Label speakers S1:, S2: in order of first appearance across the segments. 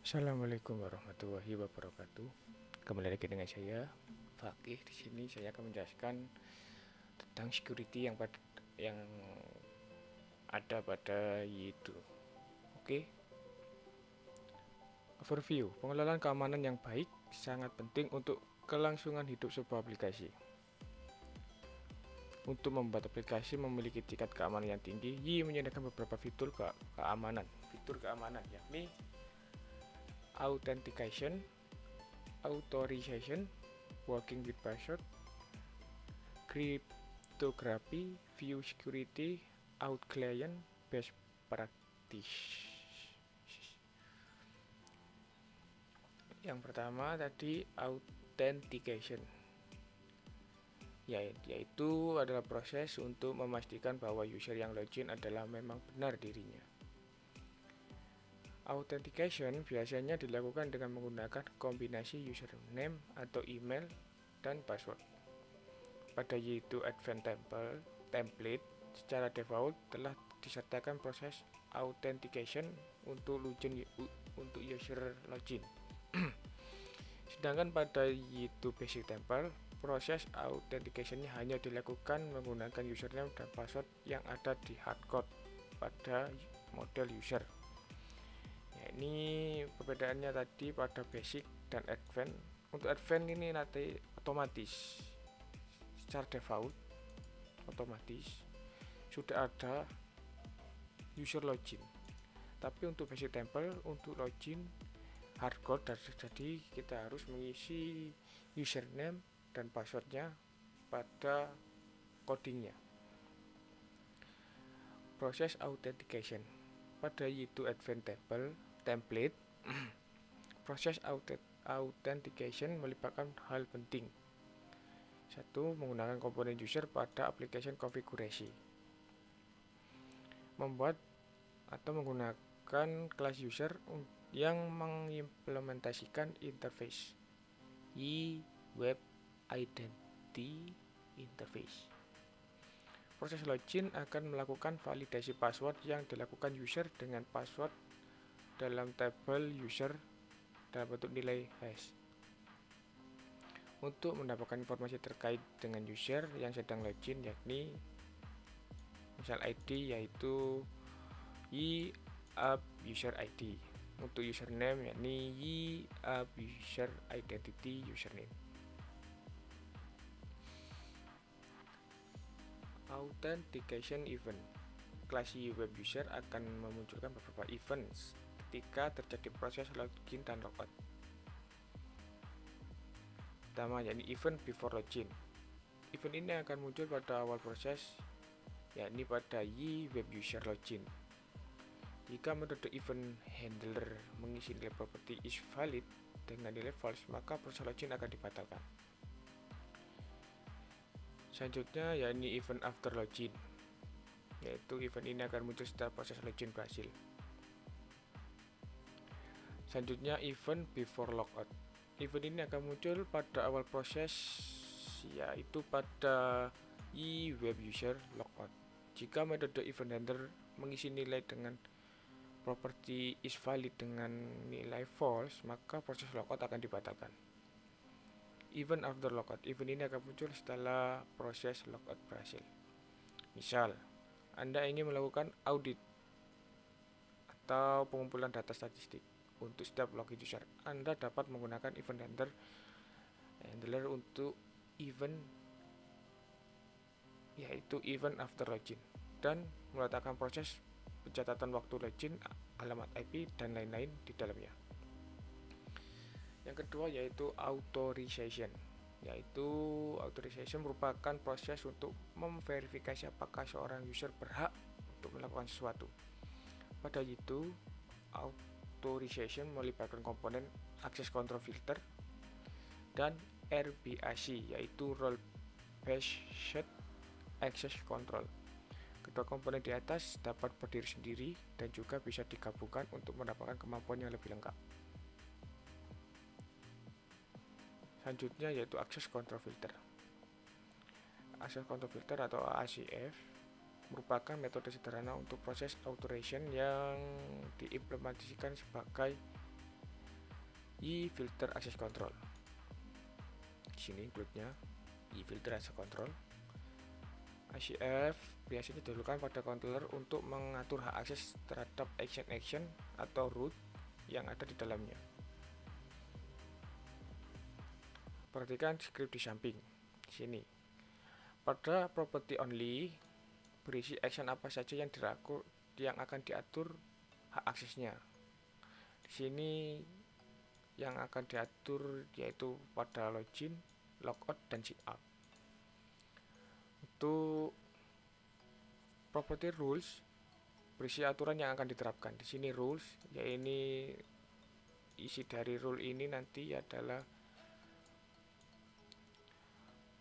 S1: Assalamualaikum warahmatullahi wabarakatuh. Kembali lagi dengan saya Fakih. Di sini saya akan menjelaskan tentang security yang ada pada YouTube. Oke. Overview. Pengelolaan keamanan yang baik sangat penting untuk kelangsungan hidup sebuah aplikasi. Untuk membuat aplikasi memiliki tingkat keamanan yang tinggi, Yi menyediakan beberapa keamanan. Fitur keamanan yakni authentication, authorization, working with password, cryptography, view security, out client, best practice. Yang pertama tadi authentication, yaitu adalah proses untuk memastikan bahwa user yang login adalah memang benar dirinya. Authentication biasanya dilakukan dengan menggunakan kombinasi username atau email dan password. Pada yaitu Advanced Template secara default telah disertakan proses authentication untuk user login. Sedangkan pada yaitu Basic Template, proses authentication-nya hanya dilakukan menggunakan username dan password yang ada di hardcode pada model user. Ini perbedaannya tadi pada basic dan advance. Untuk advance ini nanti otomatis secara default otomatis sudah ada user login. Tapi untuk basic template untuk login hardcode, jadi kita harus mengisi username dan passwordnya pada codingnya. Proses authentication pada yaitu Advanced Template proses authentication melibatkan hal penting. Satu, menggunakan komponen user pada application configuration. Membuat atau menggunakan kelas user yang mengimplementasikan interface web identity interface. Proses login akan melakukan validasi password yang dilakukan user dengan password dalam tabel user dalam bentuk nilai hash. Untuk mendapatkan informasi terkait dengan user yang sedang login, yakni misal ID yaitu user ID. Untuk username yakni user identity username. Authentication event. Kelas web user akan memunculkan beberapa events ketika terjadi proses login dan logout. Pertama yakni event before login. Event ini akan muncul pada awal proses, yakni pada web user login. Jika metode event handler mengisi nilai property is valid dengan nilai false, maka proses login akan dibatalkan. Selanjutnya yakni event after login, yaitu event ini akan muncul setelah proses login berhasil. Selanjutnya event before logout. Event ini akan muncul pada awal proses, yaitu pada web user logout. Jika metode event handler mengisi nilai dengan property is valid dengan nilai false, maka proses logout akan dibatalkan. Event after logout. Event ini akan muncul setelah proses logout berhasil. Misal, Anda ingin melakukan audit atau pengumpulan data statistik untuk setiap login user. Anda dapat menggunakan event handler untuk event yaitu event after login dan meletakkan proses pencatatan waktu login, alamat IP, dan lain-lain di dalamnya. Yang kedua yaitu authorization. Authorization merupakan proses untuk memverifikasi apakah seorang user berhak untuk melakukan sesuatu. Pada itu, authorization melibatkan komponen access control filter dan RBAC, yaitu role based access control. Kedua komponen di atas dapat berdiri sendiri dan juga bisa digabungkan untuk mendapatkan kemampuan yang lebih lengkap. Selanjutnya yaitu Access Control Filter. Access Control Filter atau ACF merupakan metode sederhana untuk proses authorization yang diimplementasikan sebagai filter access control. Di sini include-nya filter access control. ICF biasanya didahulukan pada controller untuk mengatur hak akses terhadap action atau root yang ada di dalamnya. Perhatikan script di samping di sini. Pada property only berisi action apa saja yang akan diatur hak aksesnya. Di sini yang akan diatur yaitu pada login, logout, dan signout. Untuk property rules berisi aturan yang akan diterapkan. Di sini rules, yaitu isi dari rule ini nanti adalah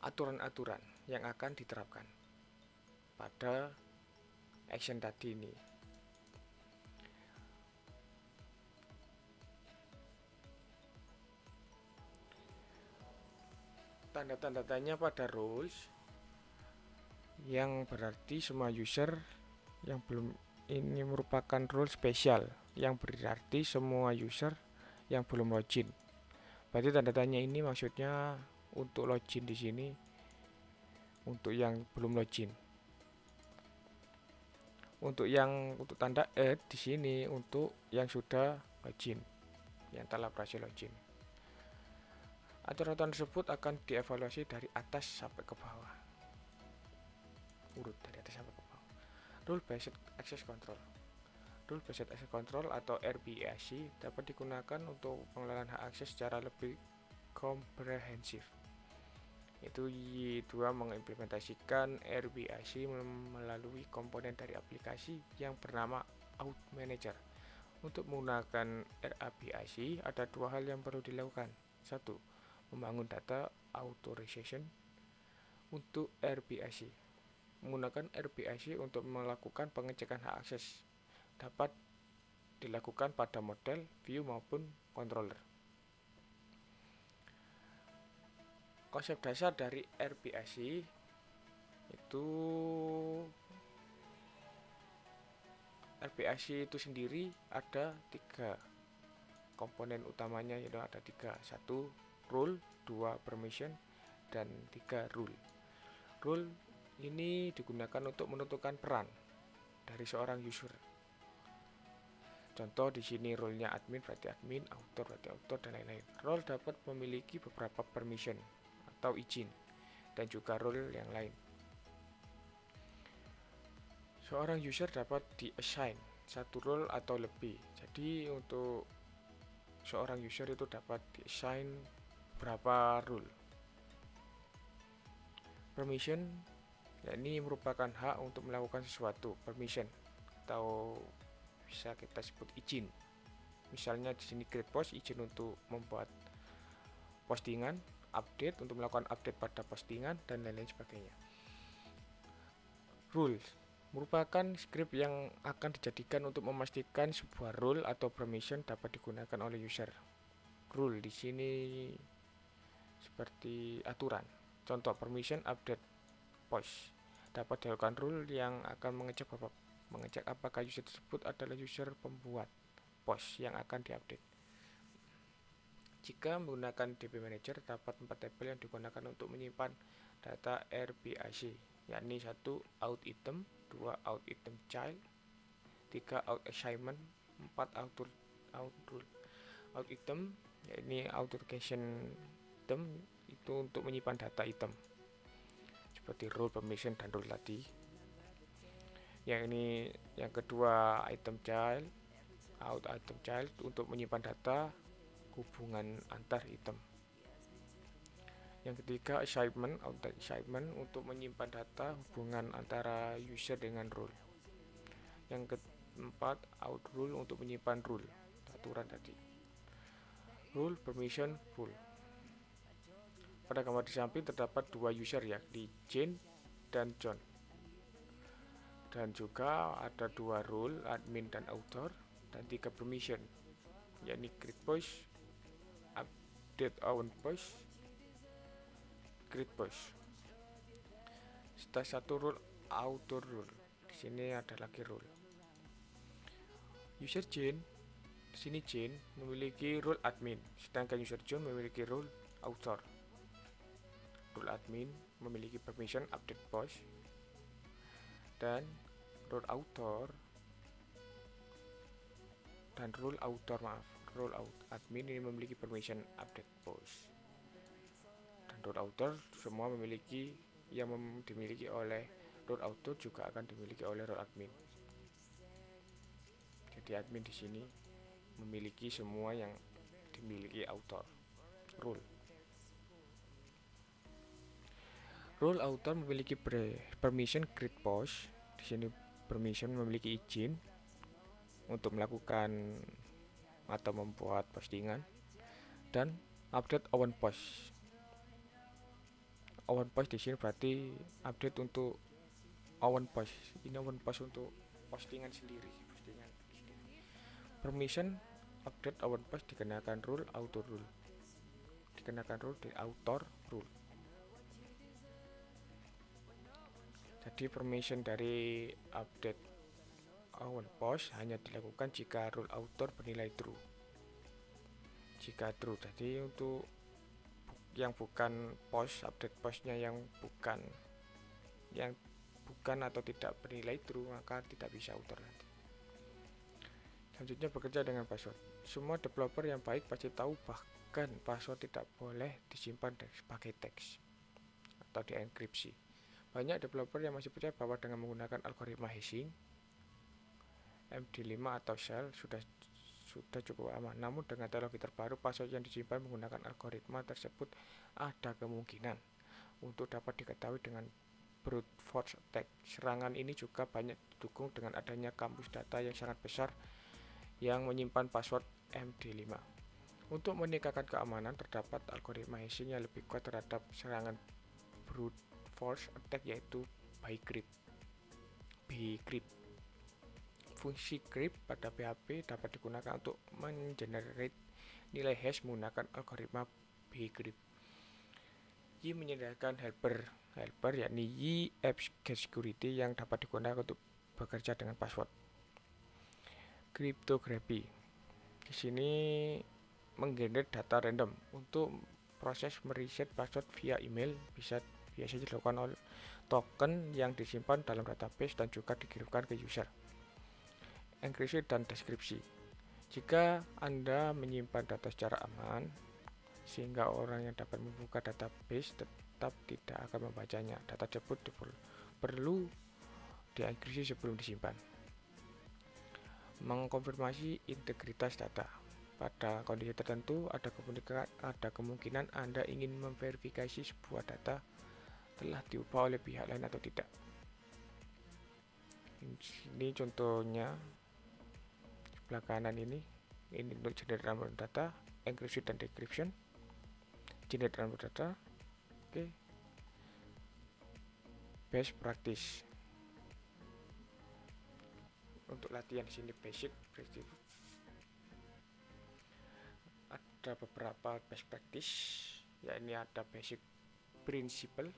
S1: aturan-aturan yang akan diterapkan pada action tadi ini. Tanda-tandanya pada rules yang berarti semua user yang belum ini merupakan rule spesial yang berarti semua user yang belum login. Berarti tanda tanya ini maksudnya untuk login di sini untuk yang belum login. Untuk tanda add di sini untuk yang sudah login, yang telah berhasil login. Aturan tersebut akan dievaluasi dari atas sampai ke bawah. Urut dari atas sampai ke bawah. Rule Based Access Control. Rule Based Access Control atau RBAC dapat digunakan untuk pengelolaan hak akses secara lebih komprehensif. Itu Y2 mengimplementasikan RBAC melalui komponen dari aplikasi yang bernama Auth Manager. Untuk menggunakan RBAC ada dua hal yang perlu dilakukan. 1. Membangun data authorization untuk RBAC. Menggunakan RBAC untuk melakukan pengecekan hak akses dapat dilakukan pada model, view maupun controller. Konsep dasar dari RBAC itu sendiri ada 3 komponen utamanya, yaitu ada 3. 1 rule, 2 permission, dan 3 rule. Rule ini digunakan untuk menentukan peran dari seorang user. Contoh di sini role-nya admin berarti admin, author berarti author, dan lain-lain. Role dapat memiliki beberapa permission atau izin dan juga role yang lain. Seorang user dapat di-assign satu role atau lebih. Jadi untuk seorang user itu dapat di-assign berapa role. Permission, ini merupakan hak untuk melakukan sesuatu. Permission atau bisa kita sebut izin. Misalnya di sini create post, izin untuk membuat postingan, update untuk melakukan update pada postingan, dan lain-lain sebagainya. Rules merupakan script yang akan dijadikan untuk memastikan sebuah rule atau permission dapat digunakan oleh user. Rule di sini seperti aturan. Contoh permission update post dapat dilakukan rule yang akan mengecek apakah user tersebut adalah user pembuat post yang akan diupdate. Jika menggunakan DB Manager, terdapat 4 tabel yang digunakan untuk menyimpan data RBAC, yakni 1 out item, 2 out item child, 3 out assignment, 4 out rule. Out item, yakni authentication item, itu untuk menyimpan data item seperti role, permission, dan rule tadi. Yang kedua item child, out item child untuk menyimpan data hubungan antar item. Yang ketiga assignment, out assignment untuk menyimpan data hubungan antara user dengan role. Yang keempat out rule untuk menyimpan rule, aturan tadi. Rule, permission, rule. Pada gambar di samping terdapat 2 user, yakni Jane dan John. Dan juga ada 2 rule, admin dan author, dan 3 permission, yakni create post, update on post, create post. Setelah 1 rule, author rule. Di sini ada lagi rule. User Jane Di sini Jane memiliki role admin, sedangkan user John memiliki role author. Role admin memiliki permission update post, dan role author role admin ini memiliki permission update post. Dan role author semua memiliki dimiliki oleh role author juga akan dimiliki oleh role admin. Jadi admin di sini memiliki semua yang dimiliki author. Role author memiliki permission create post. Di sini permission memiliki izin untuk melakukan atau membuat postingan, dan update own post. Own post di sini berarti update untuk own post. Ini own post untuk postingan sendiri. Permission update own post dikenakan rule author rule. Di author rule. Jadi permission dari update own post hanya dilakukan jika rule author bernilai true. Jika true, jadi untuk yang bukan post, update postnya yang bukan atau tidak bernilai true, maka tidak bisa author nanti. Selanjutnya, bekerja dengan password. Semua developer yang baik pasti tahu bahkan password tidak boleh disimpan sebagai teks atau dienkripsi. Banyak developer yang masih percaya bahwa dengan menggunakan algoritma hashing, MD5 atau shell sudah cukup aman. Namun dengan teknologi terbaru, password yang disimpan menggunakan algoritma tersebut ada kemungkinan untuk dapat diketahui dengan brute force attack. Serangan ini juga banyak didukung dengan adanya kampus data yang sangat besar yang menyimpan password MD5. Untuk meningkatkan keamanan, terdapat algoritma hashing yang lebih kuat terhadap serangan brute force attack, yaitu bcrypt. Fungsi crypt pada PHP dapat digunakan untuk mengenerate nilai hash menggunakan algoritma bcrypt. Ini menyediakan helper yakni Y-App-Security yang dapat digunakan untuk bekerja dengan password. Cryptography di sini menggenerate data random. Untuk proses mereset password via email biasa dilakukan oleh token yang disimpan dalam database dan juga dikirimkan ke user. Enkripsi dan deskripsi. Jika Anda menyimpan data secara aman, sehingga orang yang dapat membuka database tetap tidak akan membacanya, data tersebut perlu dienkripsi sebelum disimpan. Mengkonfirmasi integritas data. Pada kondisi tertentu, ada kemungkinan Anda ingin memverifikasi sebuah data telah diubah oleh pihak lain atau tidak. Ini contohnya sebelah kanan ini untuk generate random data, enkripsi dan decryption. Generate random data. Oke. Best practice. Untuk latihan di sini basic practice. Ada beberapa best practice, yakni ada basic principle,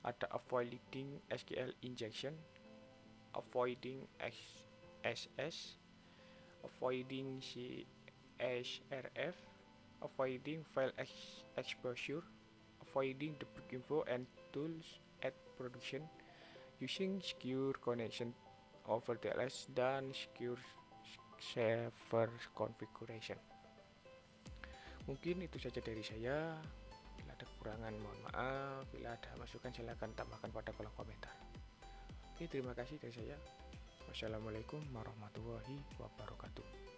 S1: ada avoiding SQL injection, avoiding XSS, avoiding CSRF, avoiding file exposure, avoiding debug info and tools at production, using secure connection over TLS, dan secure server configuration. Mungkin itu saja dari saya. Bila ada kekurangan mohon maaf, bila ada masukan silahkan tambahkan pada kolom komentar. Oke, terima kasih dari saya. Wassalamualaikum warahmatullahi wabarakatuh.